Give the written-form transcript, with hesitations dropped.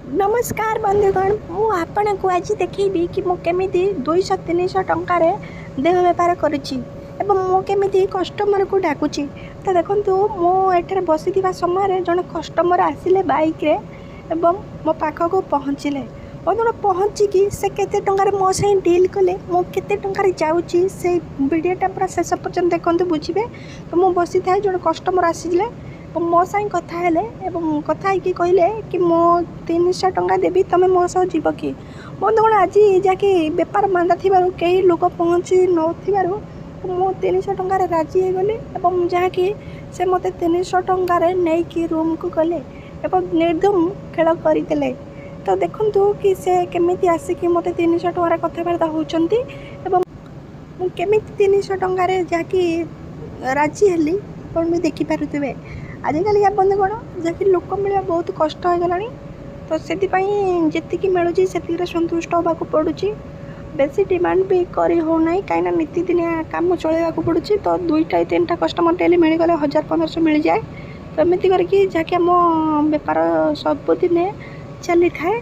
नमस्कार बंधुगण मु आपण को आज देखी कि मु केमी 200-300 टंकार देह बेपार करुच्ची एवं मु केमी कस्टमर को डाकुची। तो देखो मु एठार बसी समय जन कस्टमर आसिले बाइक रे एवं मो पाखक पहुँचले बंधुगण पहुँचिकी से केते टंकार मो से डील कले मु केते टंकार जाऊँगी से वीडियोटा पूरा शेष पर्यंत देखते बुझे। तो मु बसी था जन कस्टमर आसिले मो साई कथा हेले एवं कथा है कहले कि मो 300 टंका देवी तमें मो सह जीव कि बंधुगण आज जाकि बेपार मांदा थी कई लोक पहुँची नथिबारु मो 300 टंकार राजी हो गली एवं जहाँकि से मते 300 टंकार नहीं रूम को गले एवं निर्धूम खेल करते। तो देखु कि से केमिति आसिकी मते 300 टंकार कथबार्ता होचंती एवं मु केमिति 300 टंकार जहाँकि राजी हेली पण भी देखि पारुथिबे। आजिकल या बंधुगण जहाँकि लोक मिलवा बहुत कष्ट हो गलानी। तो से जी मिलूँ से सन्तुष्ट होगा पड़ुची बेसी डिमांड भी करी हो ना कहीं नीतिदिनिया काम चलवा पड़ू। तो 2-3टा कस्टमर डेली मिलगले 1000-1500 मिल जाए। तो एमती करके जहाँकि आम बेपार सबुदिन चली थाए।